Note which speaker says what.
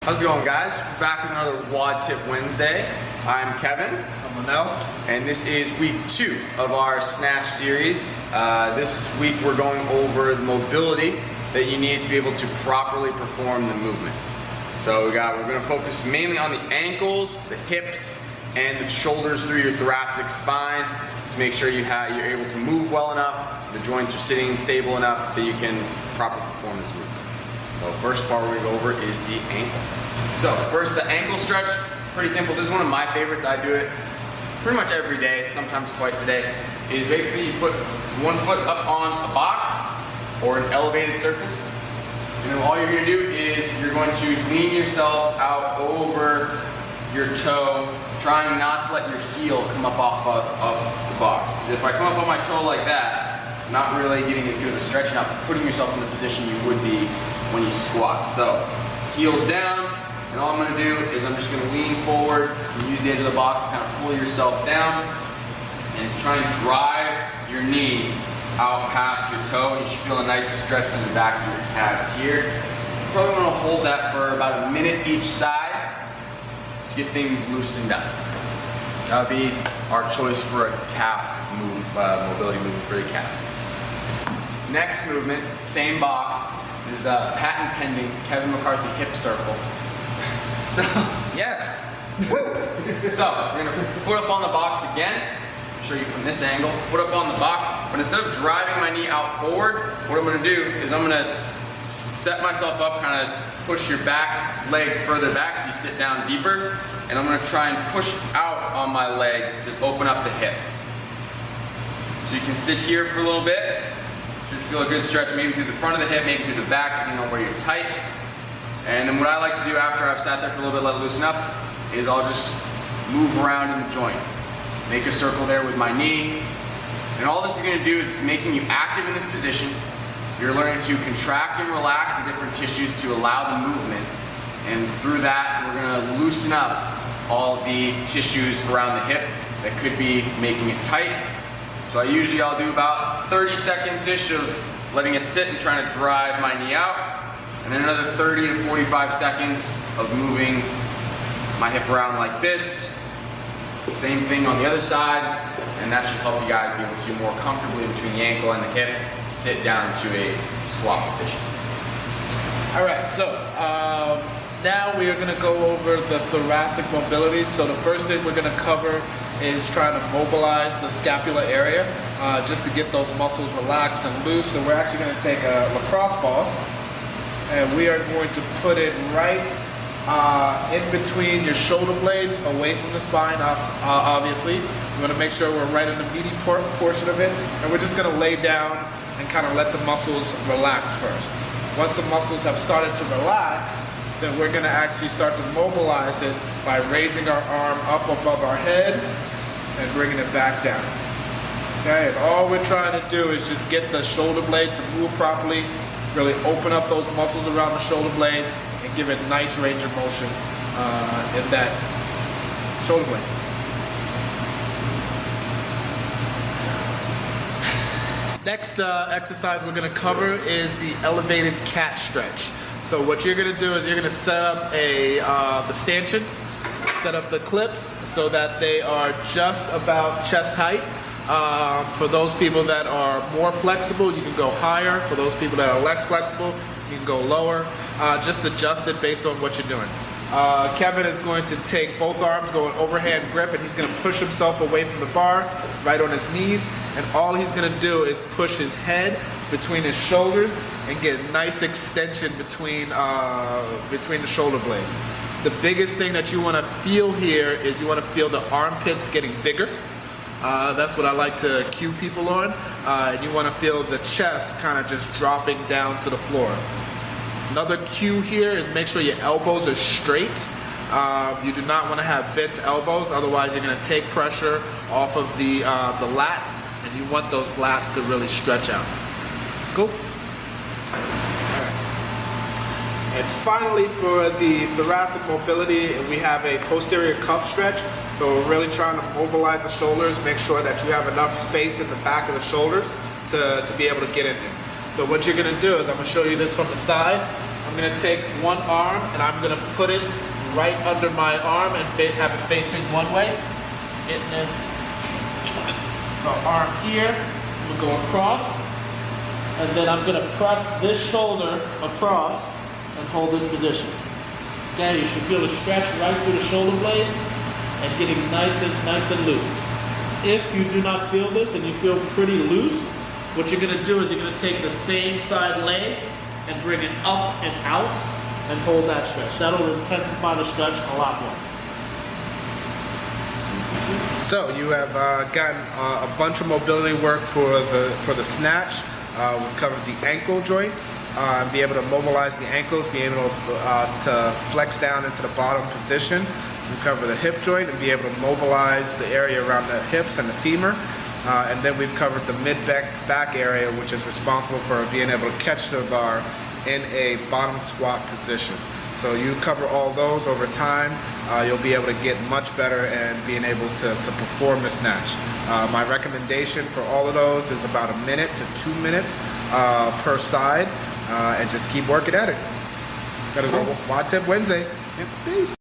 Speaker 1: How's it going, guys? We're back with another WOD Tip Wednesday. I'm Kevin.
Speaker 2: I'm Lanell.
Speaker 1: And this is week 2 of our Snatch series. This week we're going over the mobility that you need to be able to properly perform the movement. So we're going to focus mainly on the ankles, the hips, and the shoulders through your thoracic spine to make sure you're able to move well enough, the joints are sitting stable enough that you can properly perform this movement. So first part we're going to go over is the ankle. So first, the ankle stretch, pretty simple. This is one of my favorites. I do it pretty much every day, sometimes twice a day. Is basically you put one foot up on a box or an elevated surface, and then all you're going to do is you're going to lean yourself out over your toe, trying not to let your heel come up off of the box. If I come up on my toe like that, I'm not really getting as good of a stretch, not putting yourself in the position you would be when you squat. So heels down, and all I'm going to do is I'm just going to lean forward and use the edge of the box to kind of pull yourself down and try and drive your knee out past your toe. You should feel a nice stretch in the back of your calves here. You probably want to hold that for about a minute each side to get things loosened up. That would be our choice for a calf mobility movement for your calf. Next movement, same box, is patent pending Kevin McCarthy hip circle. So, yes. So, we're gonna foot up on the box again. I'll show you from this angle. Foot up on the box, but instead of driving my knee out forward, what I'm gonna do is I'm gonna set myself up, kind of push your back leg further back so you sit down deeper, and I'm gonna try and push out on my leg to open up the hip. So you can sit here for a little bit. Should feel a good stretch, maybe through the front of the hip, maybe through the back, depending on where you're tight. And then what I like to do after I've sat there for a little bit, let it loosen up, is I'll just move around in the joint. Make a circle there with my knee. And all this is going to do is it's making you active in this position. You're learning to contract and relax the different tissues to allow the movement. And through that, we're going to loosen up all the tissues around the hip that could be making it tight. So I'll do about 30 seconds-ish of letting it sit and trying to drive my knee out. And then another 30 to 45 seconds of moving my hip around like this. Same thing on the other side. And that should help you guys be able to more comfortably between the ankle and the hip sit down to a squat position.
Speaker 2: All right, so now we are going to go over the thoracic mobility. So the first thing we're going to cover is trying to mobilize the scapular area just to get those muscles relaxed and loose. So we're actually going to take a lacrosse ball and we are going to put it right in between your shoulder blades, away from the spine, obviously. We want to make sure we're right in the meaty portion of it, and we're just going to lay down and kind of let the muscles relax first. Once the muscles have started to relax, then we're going to actually start to mobilize it by raising our arm up above our head and bringing it back down. Okay, and all we're trying to do is just get the shoulder blade to move properly, really open up those muscles around the shoulder blade and give it nice range of motion in that shoulder blade. Next exercise we're going to cover is the elevated cat stretch. So what you're going to do is you're going to set up the stanchions, set up the clips so that they are just about chest height. For those people that are more flexible, you can go higher. For those people that are less flexible, you can go lower. Just adjust it based on what you're doing. Kevin is going to take both arms, go an overhand grip, and he's going to push himself away from the bar, right on his knees. And all he's going to do is push his head between his shoulders and get a nice extension between the shoulder blades. The biggest thing that you want to feel here is you want to feel the armpits getting bigger. That's what I like to cue people on. And you want to feel the chest kind of just dropping down to the floor. Another cue here is make sure your elbows are straight. You do not want to have bent elbows, otherwise you're going to take pressure off of the lats, and you want those lats to really stretch out. Cool? And finally, for the thoracic mobility, we have a posterior cuff stretch. So we're really trying to mobilize the shoulders, make sure that you have enough space in the back of the shoulders to be able to get in there. So what you're going to do is I'm going to show you this from the side. I'm I'm gonna take one arm and I'm gonna put it right under my arm and have it facing one way. Getting this. So arm here, I'm gonna go across, and then I'm gonna press this shoulder across and hold this position. Okay, you should feel the stretch right through the shoulder blades and getting nice and loose. If you do not feel this and you feel pretty loose, what you're gonna do is you're gonna take the same side leg and bring it up and out and hold that stretch. That'll intensify the stretch a lot more. So you have gotten a bunch of mobility work for the snatch. We've covered the ankle joint, be able to mobilize the ankles, be able to flex down into the bottom position. We cover the hip joint and be able to mobilize the area around the hips and the femur. And then we've covered the mid-back area, which is responsible for being able to catch the bar in a bottom squat position. So you cover all those over time, you'll be able to get much better and being able to perform the snatch. My recommendation for all of those is about 1 minute to 2 minutes per side, and just keep working at it. That is our WOD Tip Wednesday. Peace.